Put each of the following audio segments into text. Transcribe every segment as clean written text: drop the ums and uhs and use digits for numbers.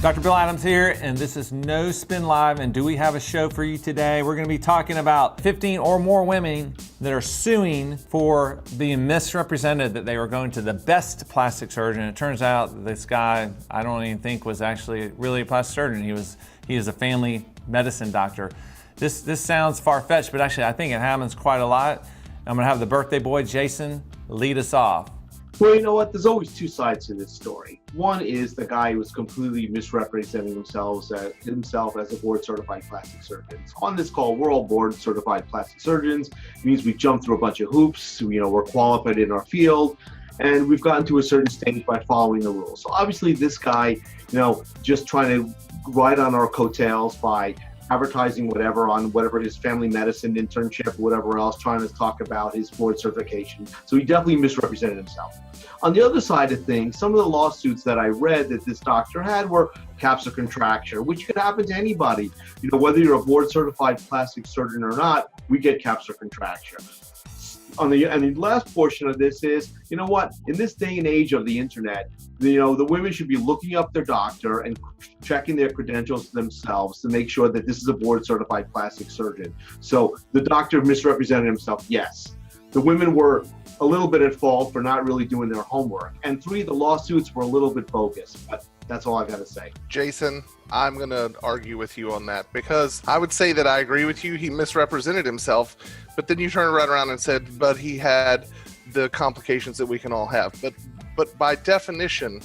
Dr. Bill Adams here, and this is No Spin Live, and do we have a show for you today? We're going to be talking about 15 or more women that are suing for being misrepresented, that they were going to the best plastic surgeon. It turns out this guy, I don't even think was actually really a plastic surgeon. He is a family medicine doctor. This sounds far-fetched, but actually I think it happens quite a lot. I'm going to have the birthday boy, Jason, lead us off. Well, you know what? There's always two sides to this story. One is the guy who was completely misrepresenting himself as a board-certified plastic surgeon. On this call, we're all board-certified plastic surgeons. It means we jumped through a bunch of hoops. We're qualified in our field, and we've gotten to a certain stage by following the rules. So obviously, this guy, just trying to ride on our coattails by advertising whatever his family medicine internship or whatever else, trying to talk about his board certification. So he definitely misrepresented himself. On the other side of things, some of the lawsuits that I read that this doctor had were capsular contracture, which could happen to anybody. Whether you're a board certified plastic surgeon or not, we get capsular contracture. And the last portion of this is, in this day and age of the internet, the women should be looking up their doctor and checking their credentials themselves to make sure that this is a board certified plastic surgeon. So the doctor misrepresented himself, yes. The women were a little bit at fault for not really doing their homework. And three, the lawsuits were a little bit bogus, but that's all I got to say. Jason, I'm going to argue with you on that because I would say that I agree with you. He misrepresented himself, but then you turn right around and said, but he had the complications that we can all have. But by definition,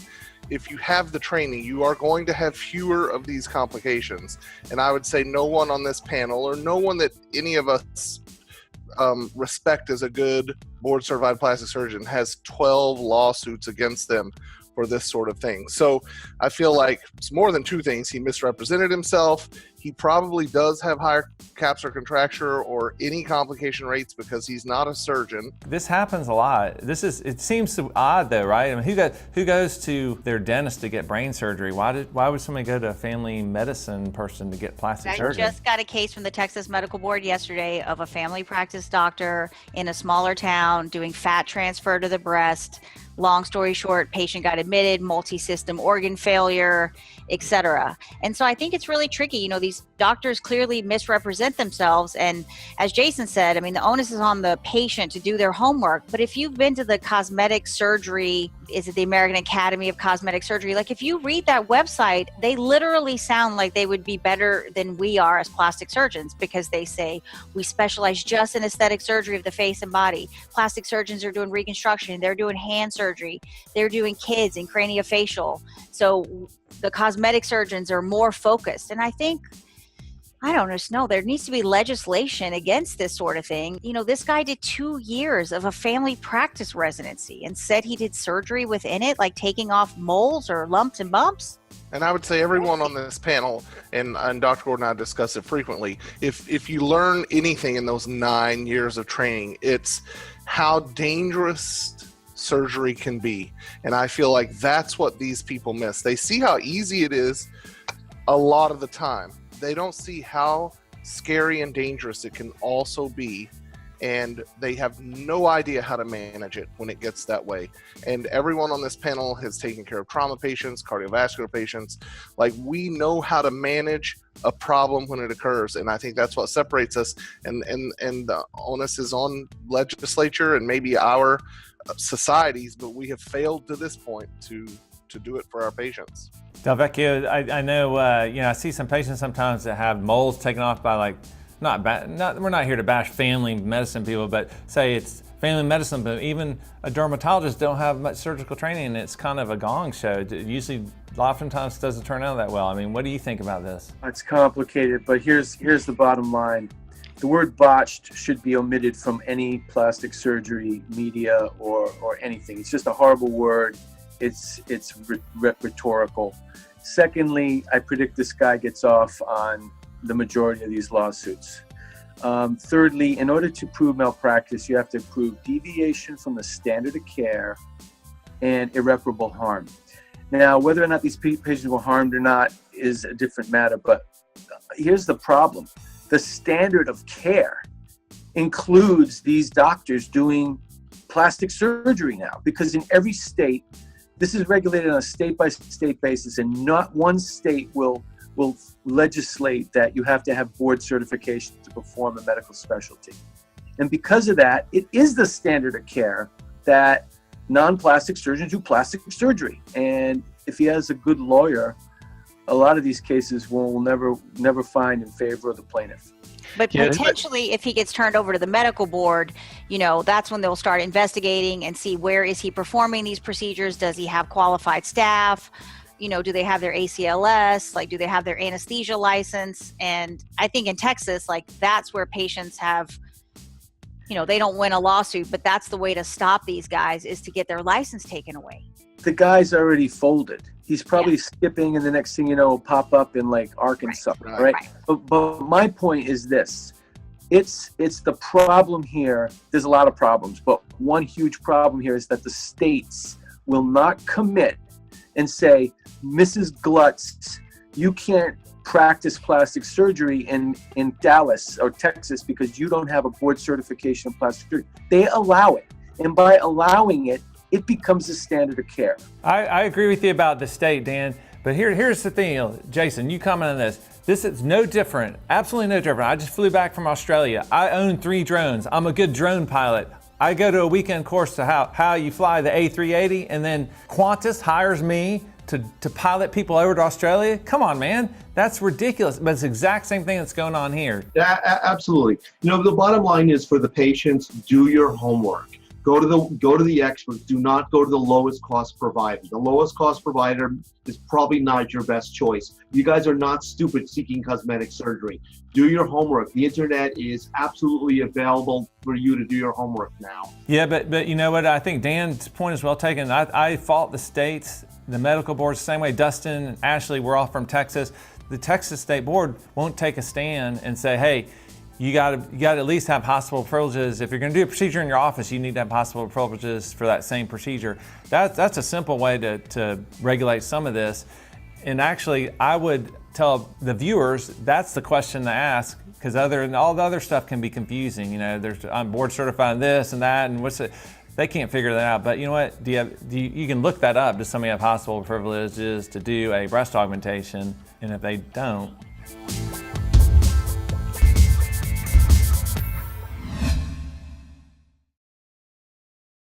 if you have the training, you are going to have fewer of these complications. And I would say no one on this panel or no one that any of us respect as a good board certified plastic surgeon has 12 lawsuits against them for this sort of thing. So I feel like it's more than two things. He misrepresented himself. He probably does have higher capsular contracture or any complication rates because he's not a surgeon. This happens a lot. It seems so odd though, right? I mean, who goes to their dentist to get brain surgery? Why would somebody go to a family medicine person to get plastic surgery? I just got a case from the Texas Medical Board yesterday of a family practice doctor in a smaller town doing fat transfer to the breast. Long story short, patient got admitted, multi-system organ failure, etc. And so I think it's really tricky. These doctors clearly misrepresent themselves. And as Jason said, the onus is on the patient to do their homework. But if you've been to the cosmetic surgery, is it the American Academy of Cosmetic Surgery? Like if you read that website, they literally sound like they would be better than we are as plastic surgeons because they say, we specialize just in aesthetic surgery of the face and body. Plastic surgeons are doing reconstruction. They're doing hand surgery. They're doing kids and craniofacial. So the cosmetic surgeons are more focused. And I think, I don't just know, there needs to be legislation against this sort of thing. This guy did 2 years of a family practice residency and said he did surgery within it, like taking off moles or lumps and bumps. And I would say everyone on this panel, and Dr. Gordon and I discuss it frequently, if you learn anything in those 9 years of training, it's how dangerous surgery can be. And I feel like that's what these people miss. They see how easy it is a lot of the time. They don't see how scary and dangerous it can also be, and they have no idea how to manage it when it gets that way. And everyone on this panel has taken care of trauma patients, cardiovascular patients. Like, we know how to manage a problem when it occurs, and I think that's what separates us. And the onus is on legislature and maybe our societies, but we have failed to this point to do it for our patients. Delvecchio, I know, I see some patients sometimes that have moles taken off by we're not here to bash family medicine people, but say it's family medicine, but even a dermatologist don't have much surgical training, and it's kind of a gong show. It usually, oftentimes doesn't turn out that well. What do you think about this? It's complicated, but here's the bottom line. The word botched should be omitted from any plastic surgery media or anything. It's just a horrible word. It's rhetorical. Secondly, I predict this guy gets off on the majority of these lawsuits. Thirdly, in order to prove malpractice, you have to prove deviation from the standard of care and irreparable harm. Now, whether or not these patients were harmed or not is a different matter, but here's the problem. The standard of care includes these doctors doing plastic surgery now, because in every state, This is regulated on a state-by-state basis, and not one state will legislate that you have to have board certification to perform a medical specialty. And because of that, it is the standard of care that non-plastic surgeons do plastic surgery. And if he has a good lawyer, a lot of these cases will never find in favor of the plaintiff. But potentially, if he gets turned over to the medical board, that's when they'll start investigating and see where is he performing these procedures. Does he have qualified staff? Do they have their ACLS? Like, do they have their anesthesia license? And I think in Texas, like, that's where patients have, they don't win a lawsuit, but that's the way to stop these guys, is to get their license taken away. The guy's already folded. He's probably skipping, and the next thing you know, will pop up in like Arkansas, right? But my point is this: it's the problem here. There's a lot of problems, but one huge problem here is that the states will not commit and say, Mrs. Glutz, you can't practice plastic surgery in Dallas or Texas because you don't have a board certification of plastic surgery. They allow it, and by allowing it, it becomes a standard of care. I agree with you about the state, Dan, but here's the thing, Jason, you comment on this. This is no different, absolutely no different. I just flew back from Australia. I own 3 drones. I'm a good drone pilot. I go to a weekend course to how you fly the A380, and then Qantas hires me to pilot people over to Australia. Come on, man, that's ridiculous. But it's the exact same thing that's going on here. Yeah, absolutely. The bottom line is, for the patients, do your homework. Go to the experts. Do not go to the lowest cost provider. The lowest cost provider is probably not your best choice. You guys are not stupid seeking cosmetic surgery. Do your homework. The internet is absolutely available for you to do your homework now. Yeah, but you know what? I think Dan's point is well taken. I fault the states, the medical boards, the same way Dustin and Ashley, we're all from Texas. The Texas State Board won't take a stand and say, hey, you got to at least have hospital privileges. If you're going to do a procedure in your office, you need to have hospital privileges for that same procedure. That's a simple way to regulate some of this. And actually, I would tell the viewers that's the question to ask, because all the other stuff can be confusing. I'm board certified in this and that, and they can't figure that out. But you know what? You can look that up. Does somebody have hospital privileges to do a breast augmentation? And if they don't,